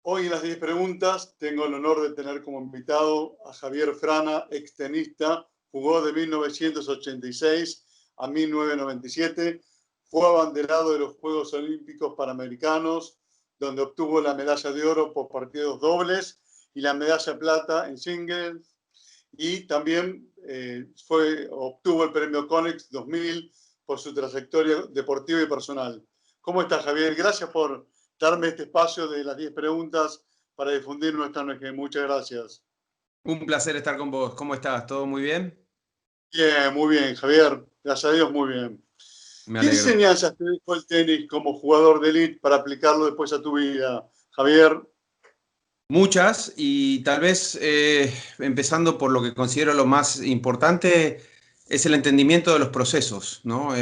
Hoy en las 10 preguntas tengo el honor de tener como invitado a Javier Frana, extenista, jugó de 1986 a 1997, fue abanderado de los Juegos Olímpicos Panamericanos, donde obtuvo la medalla de oro por partidos dobles y la medalla de plata en singles, y también obtuvo el premio Conex 2000 por su trayectoria deportiva y personal. ¿Cómo estás, Javier? Gracias por darme este espacio de las 10 preguntas para difundir nuestra ONG. Muchas gracias. Un placer estar con vos. ¿Cómo estás? ¿Todo muy bien? Bien, muy bien, Javier. Gracias a Dios, muy bien. Me ¿Qué alegro. enseñanzas te dejó el tenis como jugador de élite para aplicarlo después a tu vida, Javier? Muchas, y tal vez empezando por lo que considero lo más importante, es el entendimiento de los procesos, ¿no?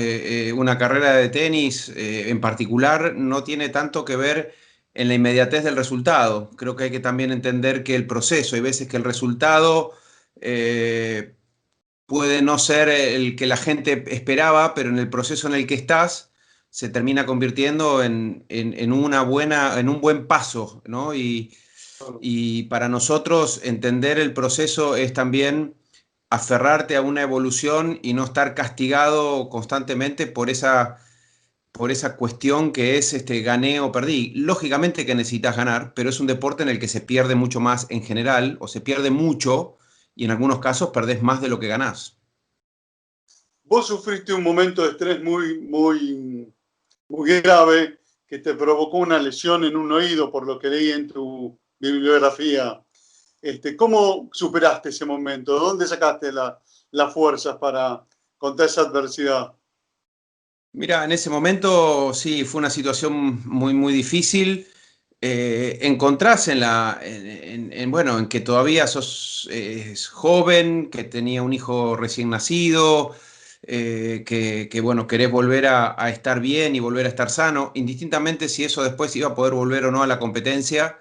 Una carrera de tenis en particular no tiene tanto que ver en la inmediatez del resultado. Creo que hay que también entender que el proceso, hay veces que el resultado puede no ser el que la gente esperaba, pero en el proceso en el que estás se termina convirtiendo en un buen paso, ¿no? Y para nosotros entender el proceso es también aferrarte a una evolución y no estar castigado constantemente por esa cuestión que es gané o perdí. Lógicamente que necesitas ganar, pero es un deporte en el que se pierde mucho más en general, o se pierde mucho, y en algunos casos perdés más de lo que ganás. Vos sufriste un momento de estrés muy grave que te provocó una lesión en un oído, por lo que leí en tu bibliografía. ¿Cómo superaste ese momento? ¿Dónde sacaste las fuerzas para contra esa adversidad? Mira, en ese momento sí, fue una situación muy, muy difícil. Encontrás bueno, en que todavía sos joven, que tenía un hijo recién nacido, bueno, querés volver a estar bien y volver a estar sano, indistintamente si eso después iba a poder volver o no a la competencia,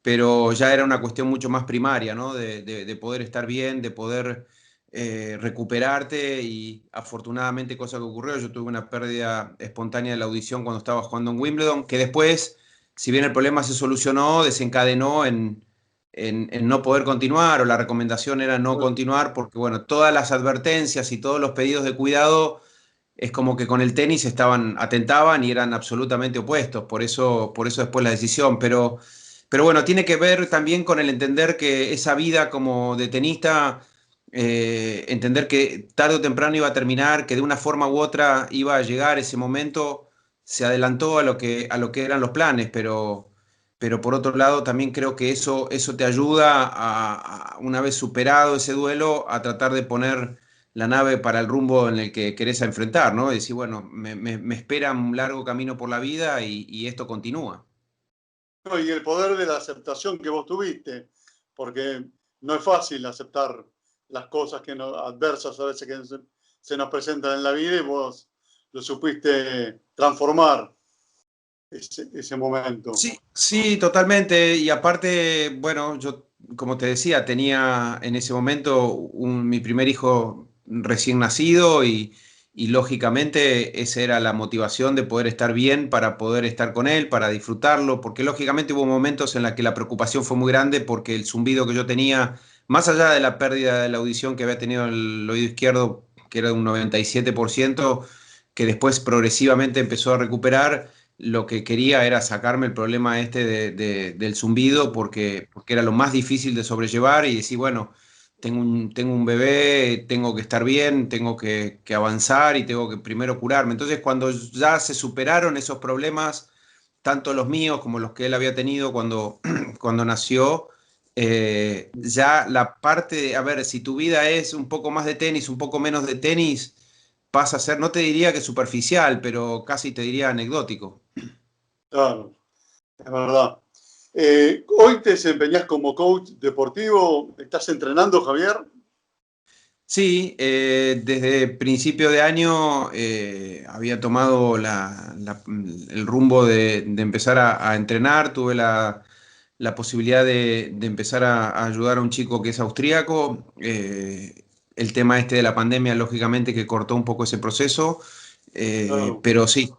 pero ya era una cuestión mucho más primaria, ¿no? De poder estar bien, de poder recuperarte, y afortunadamente, cosa que ocurrió, yo tuve una pérdida espontánea de la audición cuando estaba jugando en Wimbledon, que después, si bien el problema se solucionó, desencadenó en no poder continuar, o la recomendación era no continuar, porque bueno, todas las advertencias y todos los pedidos de cuidado es como que con el tenis atentaban y eran absolutamente opuestos, por eso después la decisión, pero bueno, tiene que ver también con el entender que esa vida como de tenista, entender que tarde o temprano iba a terminar, que de una forma u otra iba a llegar ese momento, se adelantó a lo que eran los planes, pero por otro lado también creo que eso te ayuda una vez superado ese duelo, a tratar de poner la nave para el rumbo en el que querés enfrentar, ¿no? Y decir, bueno, me espera un largo camino por la vida, y esto continúa. Y el poder de la aceptación que vos tuviste, porque no es fácil aceptar las cosas adversas a veces que se nos presentan en la vida, y vos lo supiste transformar ese momento. Sí, sí, totalmente. Y aparte, bueno, yo, como te decía, tenía en ese momento mi primer hijo recién nacido, y lógicamente esa era la motivación de poder estar bien para poder estar con él, para disfrutarlo, porque lógicamente hubo momentos en los que la preocupación fue muy grande, porque el zumbido que yo tenía, más allá de la pérdida de la audición que había tenido en el oído izquierdo, que era de un 97%, que después progresivamente empezó a recuperar, lo que quería era sacarme el problema del zumbido, porque era lo más difícil de sobrellevar, y decir, bueno, tengo un bebé, tengo que estar bien, tengo que avanzar, y tengo que primero curarme. Entonces, cuando ya se superaron esos problemas, tanto los míos como los que él había tenido cuando nació, ya la parte de, a ver, si tu vida es un poco más de tenis, un poco menos de tenis, pasa a ser, no te diría que superficial, pero casi te diría anecdótico. Claro, es verdad. Hoy te desempeñás como coach deportivo. ¿Estás entrenando, Javier? Sí, desde principio de año había tomado el rumbo de empezar a entrenar. Tuve la posibilidad de empezar a ayudar a un chico que es austríaco. El tema de la pandemia, lógicamente, que cortó un poco ese proceso, Claro. pero sí.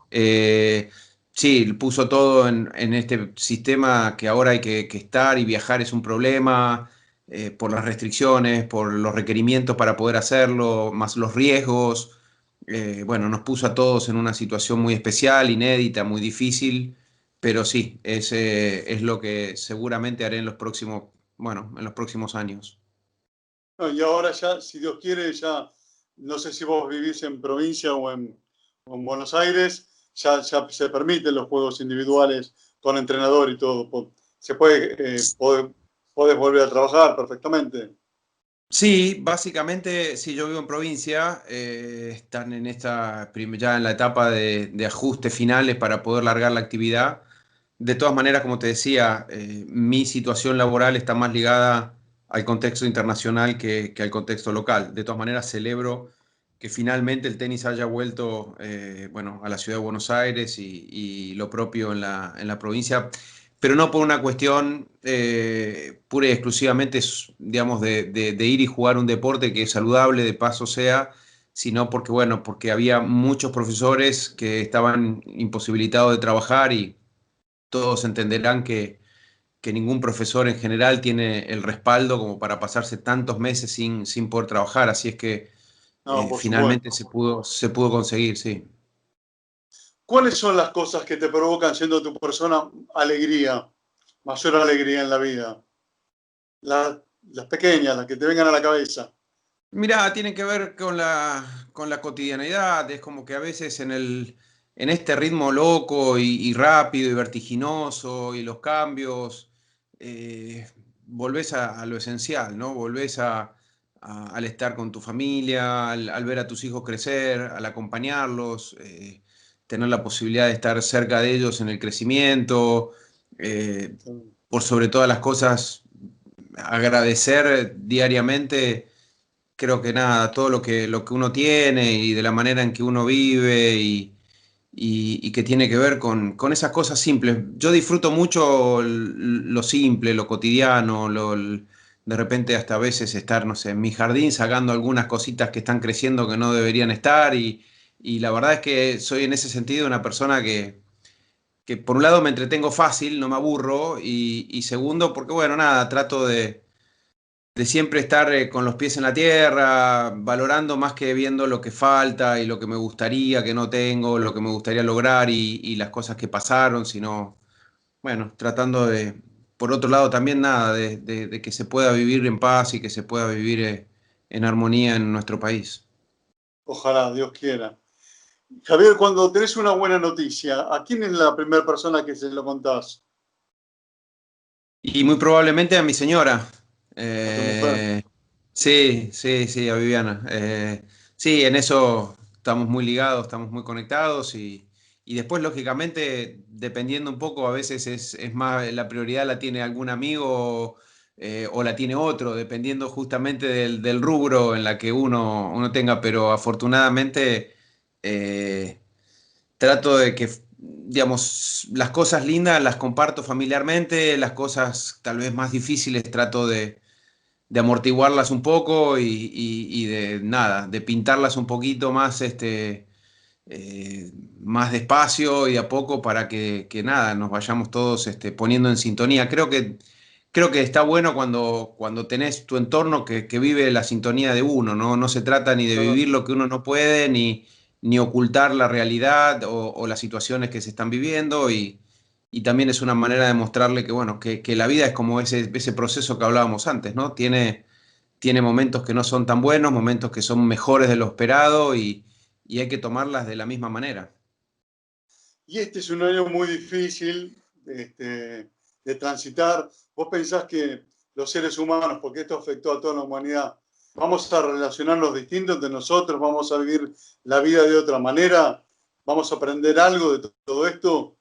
Sí, puso todo en este sistema que ahora hay que estar y viajar es un problema, por las restricciones, por los requerimientos para poder hacerlo, más los riesgos. Bueno, nos puso a todos en una situación muy especial, inédita, muy difícil, pero sí, es lo que seguramente haré en los próximos, bueno, en los próximos años. No, y ahora ya, si Dios quiere, ya no sé si vos vivís en provincia o en Buenos Aires, ya se permiten los juegos individuales con entrenador y todo. Se puede, podés volver a trabajar perfectamente. Sí, básicamente, si yo vivo en provincia, están en ya en la etapa de ajustes finales para poder largar la actividad. De todas maneras, como te decía, mi situación laboral está más ligada al contexto internacional que al contexto local. De todas maneras, celebro que finalmente el tenis haya vuelto, bueno, a la ciudad de Buenos Aires y lo propio en la provincia, pero no por una cuestión pura y exclusivamente, digamos, de ir y jugar un deporte que es saludable, de paso sea, sino porque, bueno, porque había muchos profesores que estaban imposibilitados de trabajar y todos entenderán que ningún profesor en general tiene el respaldo como para pasarse tantos meses sin poder trabajar, así es que No, por finalmente supuesto. se pudo conseguir, sí. ¿Cuáles son las cosas que te provocan, siendo tu persona, alegría, mayor alegría en la vida? La- las pequeñas, las que te vengan a la cabeza. Mira, tiene que ver con la cotidianidad, es como que a veces en este ritmo loco y rápido y vertiginoso y los cambios, volvés a lo esencial, ¿no? Volvés al estar con tu familia, al ver a tus hijos crecer, al acompañarlos, tener la posibilidad de estar cerca de ellos en el crecimiento, eh, por sobre todas las cosas, agradecer diariamente. Creo que nada, todo lo que uno tiene y de la manera en que uno vive y que tiene que ver con esas cosas simples. Yo disfruto mucho lo simple, lo cotidiano, de repente hasta a veces estar, no sé, en mi jardín sacando algunas cositas que están creciendo que no deberían estar y la verdad es que soy en ese sentido una persona que por un lado me entretengo fácil, no me aburro y segundo porque bueno, nada, trato de siempre estar con los pies en la tierra, valorando más que viendo lo que falta y lo que me gustaría que no tengo, lo que me gustaría lograr y las cosas que pasaron, sino, bueno, tratando de, por otro lado también nada, de que se pueda vivir en paz y que se pueda vivir en armonía en nuestro país. Ojalá, Dios quiera. Javier, cuando tenés una buena noticia, ¿a quién es la primera persona que se lo contás? Y muy probablemente a mi señora. ¿A tu mujer? Eh, sí, sí, sí, a Viviana. Sí, en eso estamos muy ligados, estamos muy conectados y después, lógicamente, dependiendo un poco, a veces es más, la prioridad la tiene algún amigo o la tiene otro, dependiendo justamente del rubro en la que uno tenga, pero afortunadamente eh, trato de que, digamos, las cosas lindas las comparto familiarmente, las cosas tal vez más difíciles trato de amortiguarlas un poco y de nada, de pintarlas un poquito más, más despacio y de a poco para que nada, nos vayamos todos poniendo en sintonía. Creo que está bueno cuando tenés tu entorno que vive la sintonía de uno, ¿no? No se trata ni de No, no, vivir lo que uno no puede, ni ocultar la realidad o las situaciones que se están viviendo y también es una manera de mostrarle que, bueno, que la vida es como ese proceso que hablábamos antes, ¿no? Tiene momentos que no son tan buenos, momentos que son mejores de lo esperado y hay que tomarlas de la misma manera. y este es un año muy difícil de transitar. ¿Vos pensás que los seres humanos, porque esto afectó a toda la humanidad, vamos a relacionarnos distintos entre nosotros, vamos a vivir la vida de otra manera, vamos a aprender algo de todo esto?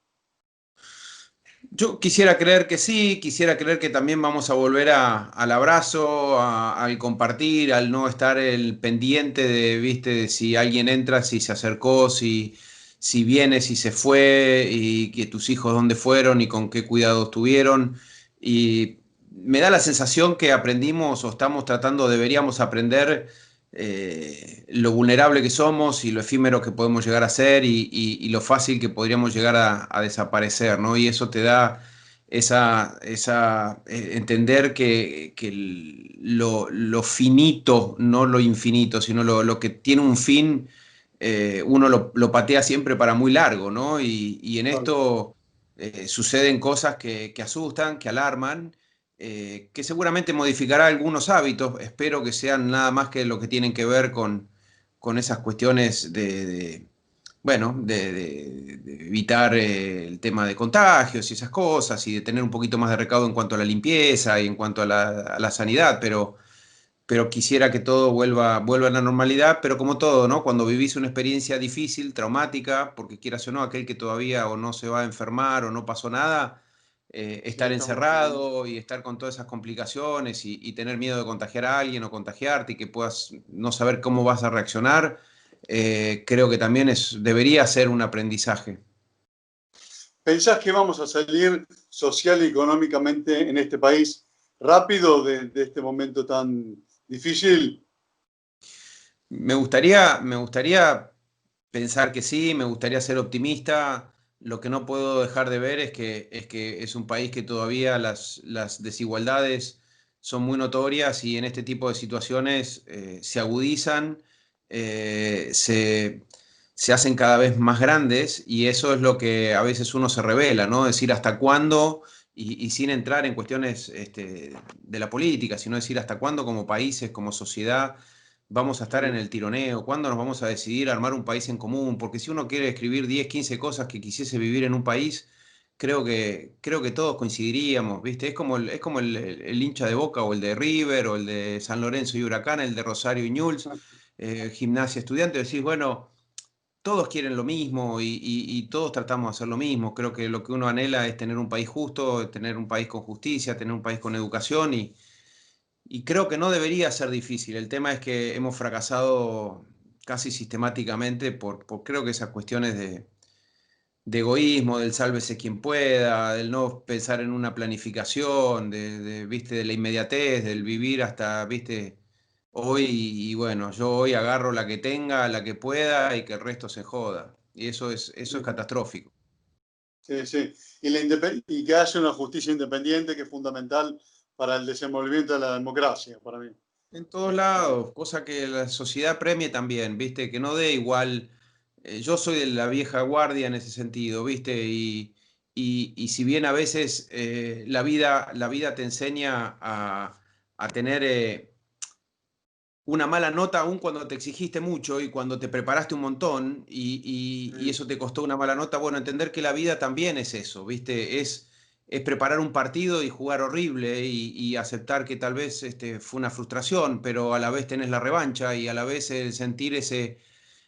Yo quisiera creer que sí, quisiera creer que también vamos a volver al abrazo, al compartir, al no estar el pendiente de, viste, de si alguien entra, si se acercó, si viene, si se fue, y que tus hijos dónde fueron y con qué cuidados tuvieron. Y me da la sensación que aprendimos o estamos tratando, deberíamos aprender lo vulnerable que somos y lo efímero que podemos llegar a ser y lo fácil que podríamos llegar a desaparecer, ¿no? Y eso te da entender que lo finito, no lo infinito, sino lo que tiene un fin, uno lo patea siempre para muy largo, ¿no? Y en Claro. esto suceden cosas que asustan, que alarman, que seguramente modificará algunos hábitos. Espero que sean nada más que lo que tienen que ver con esas cuestiones bueno, de evitar el tema de contagios y esas cosas, y de tener un poquito más de recaudo en cuanto a la limpieza y en cuanto a la sanidad, pero quisiera que todo vuelva a la normalidad, pero como todo, ¿no? Cuando vivís una experiencia difícil, traumática, porque quieras o no, aquel que todavía o no se va a enfermar o no pasó nada, Sí, estar estamos ahí. encerrado y estar con todas esas complicaciones y tener miedo de contagiar a alguien o contagiarte y que puedas no saber cómo vas a reaccionar, creo que también debería ser un aprendizaje. ¿Pensás que vamos a salir social y económicamente en este país rápido de este momento tan difícil? Me gustaría pensar que sí, me gustaría ser optimista. Lo que no puedo dejar de ver es que es un país que todavía las desigualdades son muy notorias y en este tipo de situaciones se agudizan, eh, se, se hacen cada vez más grandes y eso es lo que a veces uno se revela, ¿no? Decir hasta cuándo y sin entrar en cuestiones de la política, sino decir hasta cuándo como países, como sociedad vamos a estar en Sí, el tironeo, cuándo nos vamos a decidir armar un país en común, porque si uno quiere escribir 10, 15 cosas que quisiese vivir en un país, creo que todos coincidiríamos, ¿viste? Es como el hincha de Boca o el de River o el de San Lorenzo y Huracán, el de Rosario y Newell's, Gimnasia Estudiante, decís, bueno, todos quieren lo mismo y todos tratamos de hacer lo mismo. Creo que lo que uno anhela es tener un país justo, tener un país con justicia, tener un país con educación y creo que no debería ser difícil. El tema es que hemos fracasado casi sistemáticamente por creo que esas cuestiones de egoísmo, del sálvese quien pueda, del no pensar en una planificación, ¿viste? De la inmediatez, del vivir hasta, ¿viste? Hoy y bueno, yo hoy agarro la que tenga, la que pueda y que el resto se joda. Y eso es sí, catastrófico. sí, sí. Y que haya una justicia independiente que es fundamental para el desenvolvimiento de la democracia, para mí. En todos Eh, lados, cosa que la sociedad premie también, ¿viste? Que no dé igual. Yo soy de la vieja guardia en ese sentido, ¿viste? Y si bien a veces la vida te enseña a tener una mala nota aún cuando te exigiste mucho y cuando te preparaste un montón y sí, eso te costó una mala nota, bueno, entender que la vida también es eso, ¿viste? Es preparar un partido y jugar horrible y aceptar que tal vez fue una frustración, pero a la vez tenés la revancha y a la vez el sentir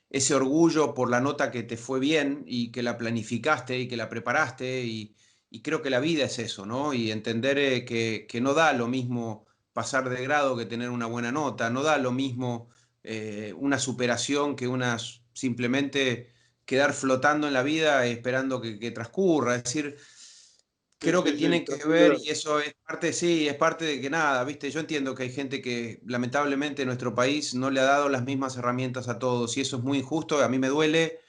ese orgullo por la nota que te fue bien y que la planificaste y que la preparaste y creo que la vida es eso, ¿no? Y entender que no da lo mismo pasar de grado que tener una buena nota, no da lo mismo una superación que simplemente quedar flotando en la vida esperando que transcurra. Es decir, sí, creo que sí, sí, tienen que ver, trascender. y eso es parte, sí, es parte de que nada, ¿viste? Yo entiendo que hay gente que lamentablemente en nuestro país no le ha dado las mismas herramientas a todos, y eso es muy injusto, a mí me duele,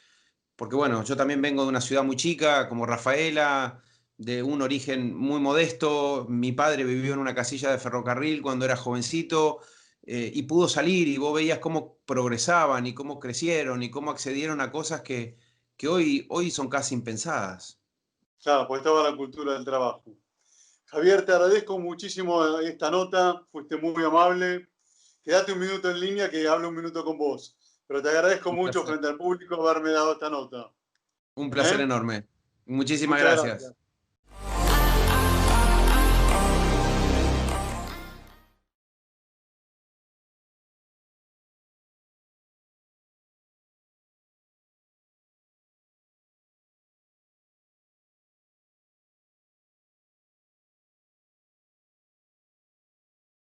porque bueno, yo también vengo de una ciudad muy chica, como Rafaela, de un origen muy modesto, mi padre vivió en una casilla de ferrocarril cuando era jovencito, y pudo salir, y vos veías cómo progresaban, y cómo crecieron, y cómo accedieron a cosas que hoy son casi impensadas. Claro, pues estaba la cultura del trabajo. Javier, te agradezco muchísimo esta nota, fuiste muy amable. Quédate un minuto en línea que hablo un minuto con vos. Pero te agradezco Un mucho placer. frente al público haberme dado esta nota. Un placer ¿Eh? enorme. Muchísimas Muchas gracias. gracias.